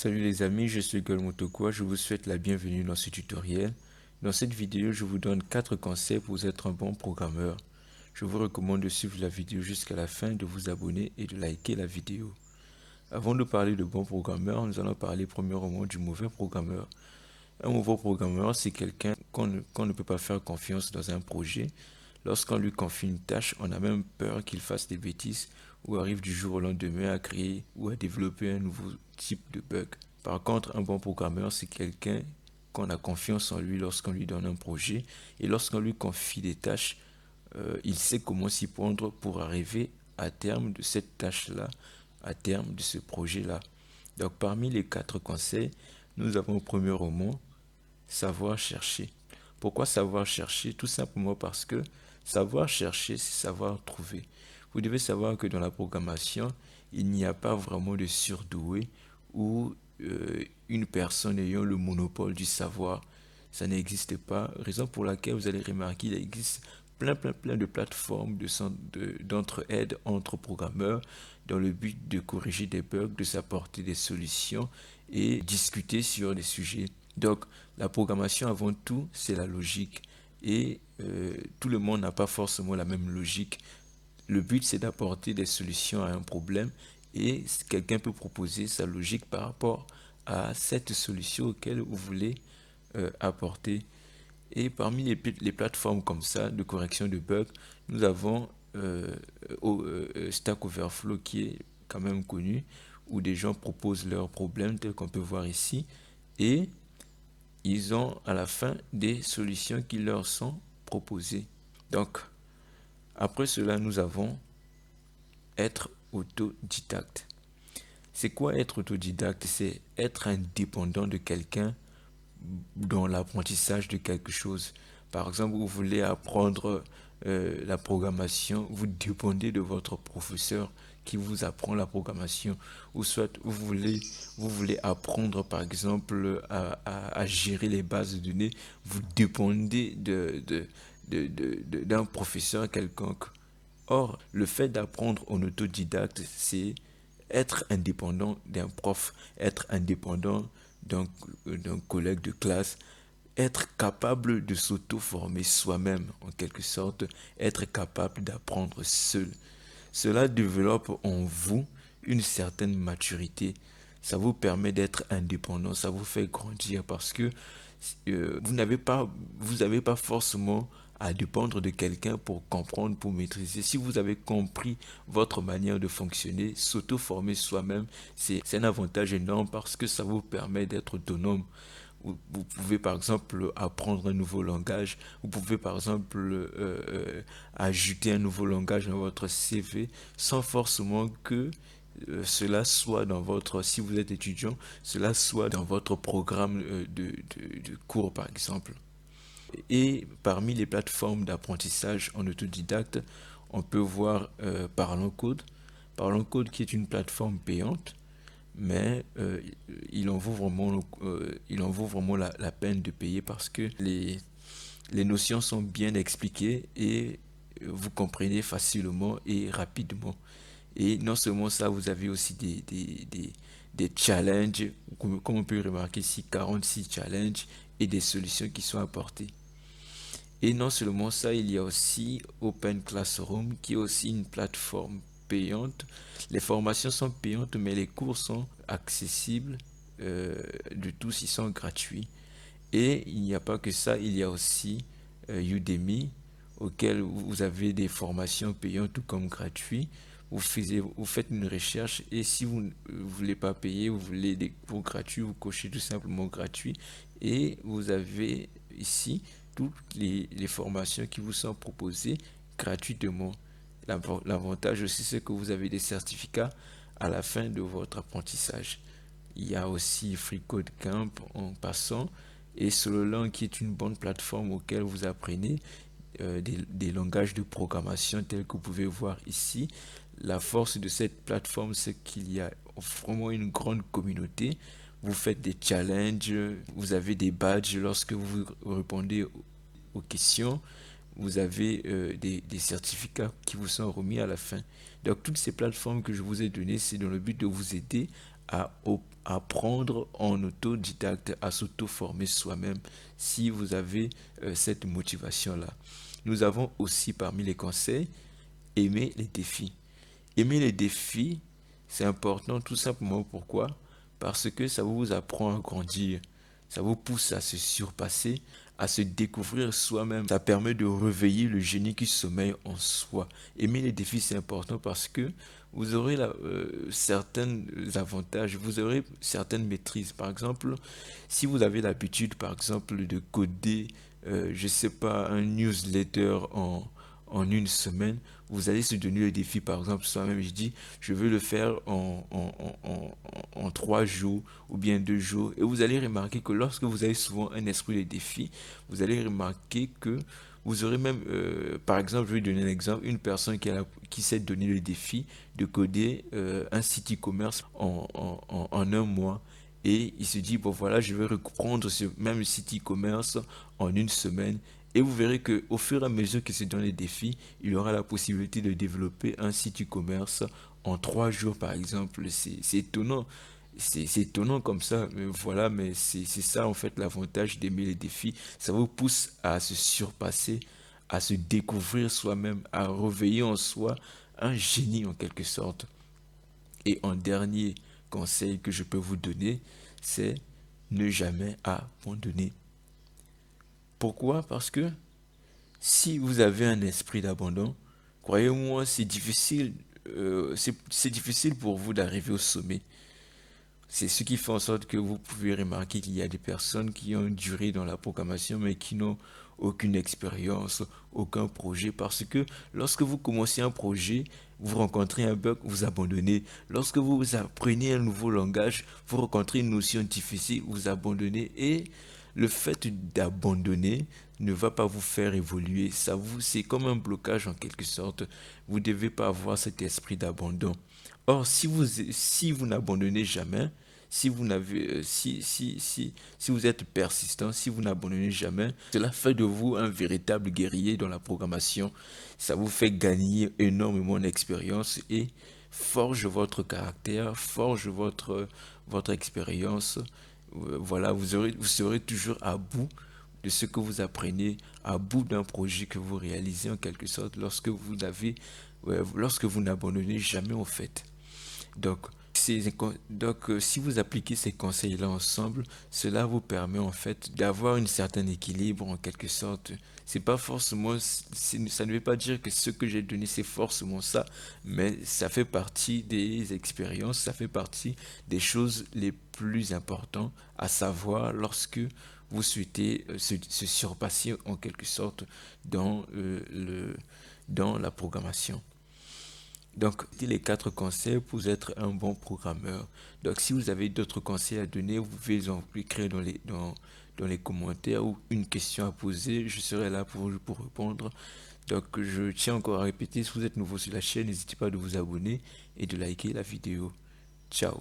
Salut les amis, je suis Golmotokwa, je vous souhaite la bienvenue dans ce tutoriel. Dans cette vidéo, je vous donne 4 conseils pour être un bon programmeur. Je vous recommande de suivre la vidéo jusqu'à la fin, de vous abonner et de liker la vidéo. Avant de parler de bon programmeur, nous allons parler premièrement du mauvais programmeur. Un mauvais programmeur, c'est quelqu'un qu'on ne peut pas faire confiance dans un projet. Lorsqu'on lui confie une tâche, on a même peur qu'il fasse des bêtises ou arrive du jour au lendemain à créer ou à développer un nouveau type de bug. Par contre, un bon programmeur, c'est quelqu'un qu'on a confiance en lui lorsqu'on lui donne un projet et lorsqu'on lui confie des tâches, il sait comment s'y prendre pour arriver à terme de cette tâche-là, à terme de ce projet-là. Donc, parmi les 4 conseils, nous avons premièrement savoir chercher. Pourquoi savoir chercher? Tout simplement parce que savoir chercher, c'est savoir trouver. Vous devez savoir que dans la programmation, il n'y a pas vraiment de surdoué ou une personne ayant le monopole du savoir. Ça n'existe pas. Raison pour laquelle vous allez remarquer qu'il existe plein de plateformes d'entraide entre programmeurs dans le but de corriger des bugs, de s'apporter des solutions et discuter sur des sujets. Donc, la programmation avant tout, c'est la logique. Et tout le monde n'a pas forcément la même logique. Le but, c'est d'apporter des solutions à un problème et quelqu'un peut proposer sa logique par rapport à cette solution auquel vous voulez apporter. Et parmi les plateformes comme ça de correction de bugs, nous avons Stack Overflow qui est quand même connu, où des gens proposent leurs problèmes tels qu'on peut voir ici. Et ils ont à la fin des solutions qui leur sont proposées. Donc, après cela, nous avons être autodidacte. C'est quoi être autodidacte? C'est être indépendant de quelqu'un dans l'apprentissage de quelque chose. Par exemple, vous voulez apprendre la programmation, vous dépendez de votre professeur qui vous apprend la programmation. Ou soit vous voulez apprendre, par exemple, à gérer les bases de données, vous dépendez d'un professeur quelconque. Or, le fait d'apprendre en autodidacte, c'est être indépendant d'un prof, être indépendant d'un collègue de classe, être capable de s'auto-former soi-même, en quelque sorte, être capable d'apprendre seul. Cela développe en vous une certaine maturité. Ça vous permet d'être indépendant, ça vous fait grandir parce que vous n'avez pas forcément à dépendre de quelqu'un pour comprendre, pour maîtriser. Si vous avez compris votre manière de fonctionner, s'auto-former soi-même, c'est un avantage énorme parce que ça vous permet d'être autonome. Vous pouvez par exemple apprendre un nouveau langage, vous pouvez par exemple ajouter un nouveau langage dans votre CV sans forcément que cela soit dans votre, si vous êtes étudiant, cela soit dans votre programme de cours par exemple. Et parmi les plateformes d'apprentissage en autodidacte, on peut voir Parlons Code. Parlons Code qui est une plateforme payante, mais il en vaut vraiment la peine de payer parce que les notions sont bien expliquées et vous comprenez facilement et rapidement. Et non seulement ça, vous avez aussi des challenges, comme on peut remarquer ici, 46 challenges et des solutions qui sont apportées. Et non seulement ça, il y a aussi Open Classroom qui est aussi une plateforme payante. Les formations sont payantes, mais les cours sont accessibles de tous, ils sont gratuits. Et il n'y a pas que ça, il y a aussi Udemy, auquel vous avez des formations payantes tout comme gratuites. Vous faites une recherche et si vous ne voulez pas payer, vous voulez des cours gratuits, vous cochez tout simplement gratuit et vous avez ici toutes les formations qui vous sont proposées gratuitement. L'avantage aussi, c'est que vous avez des certificats à la fin de votre apprentissage. Il y a aussi FreeCodeCamp en passant et Sololang qui est une bonne plateforme auquel vous apprenez des langages de programmation tels que vous pouvez voir ici. La force de cette plateforme, c'est qu'il y a vraiment une grande communauté. Vous faites des challenges, vous avez des badges lorsque vous répondez aux questions. Vous avez des certificats qui vous sont remis à la fin. Donc toutes ces plateformes que je vous ai données, c'est dans le but de vous aider à apprendre en autodidacte, à s'auto-former soi-même si vous avez cette motivation-là. Nous avons aussi parmi les conseils, aimer les défis. Aimer les défis, c'est important tout simplement pourquoi? Parce que ça vous apprend à grandir, ça vous pousse à se surpasser, à se découvrir soi-même. Ça permet de réveiller le génie qui sommeille en soi. Aimer les défis, c'est important parce que vous aurez certains avantages, vous aurez certaines maîtrises. Par exemple, si vous avez l'habitude, par exemple, de coder, je sais pas, un newsletter en une semaine, vous allez se donner le défi, par exemple, soi-même, je dis, je veux le faire en 3 jours ou bien 2 jours. Et vous allez remarquer que lorsque vous avez souvent un esprit de défi, vous allez remarquer que vous aurez même, par exemple, je vais donner un exemple, une personne qui s'est donné le défi de coder un site e-commerce en un mois. Et il se dit, bon voilà, je vais reprendre ce même site e-commerce en une semaine. Et vous verrez que au fur et à mesure qu'il se donne les défis, il aura la possibilité de développer un site e-commerce en 3 jours, par exemple. C'est étonnant. C'est étonnant comme ça, mais voilà, mais c'est ça en fait l'avantage d'aimer les défis. Ça vous pousse à se surpasser, à se découvrir soi-même, à réveiller en soi un génie en quelque sorte. Et un dernier conseil que je peux vous donner, c'est ne jamais abandonner. Pourquoi? Parce que si vous avez un esprit d'abandon, croyez-moi, c'est difficile pour vous d'arriver au sommet. C'est ce qui fait en sorte que vous pouvez remarquer qu'il y a des personnes qui ont duré dans la programmation mais qui n'ont aucune expérience, aucun projet. Parce que lorsque vous commencez un projet, vous rencontrez un bug, vous abandonnez. Lorsque vous apprenez un nouveau langage, vous rencontrez une notion difficile, vous abandonnez. Et le fait d'abandonner ne va pas vous faire évoluer. C'est comme un blocage en quelque sorte. Vous ne devez pas avoir cet esprit d'abandon. Or, si vous n'abandonnez jamais, si vous n'avez, si vous êtes persistant, si vous n'abandonnez jamais, cela fait de vous un véritable guerrier dans la programmation. Ça vous fait gagner énormément d'expérience et forge votre caractère, forge votre expérience. Voilà, vous serez toujours à bout de ce que vous apprenez, à bout d'un projet que vous réalisez en quelque sorte lorsque vous n'abandonnez jamais en fait. Donc, si vous appliquez ces conseils-là ensemble, cela vous permet en fait d'avoir un certain équilibre en quelque sorte. C'est pas forcément, ça ne veut pas dire que ce que j'ai donné c'est forcément ça, mais ça fait partie des expériences, ça fait partie des choses les plus importantes à savoir lorsque vous souhaitez se surpasser en quelque sorte dans la programmation. Donc, les 4 conseils pour être un bon programmeur. Donc, si vous avez d'autres conseils à donner, vous pouvez en écrire dans les commentaires ou une question à poser. Je serai là pour répondre. Donc, je tiens encore à répéter, si vous êtes nouveau sur la chaîne, n'hésitez pas de vous abonner et de liker la vidéo. Ciao.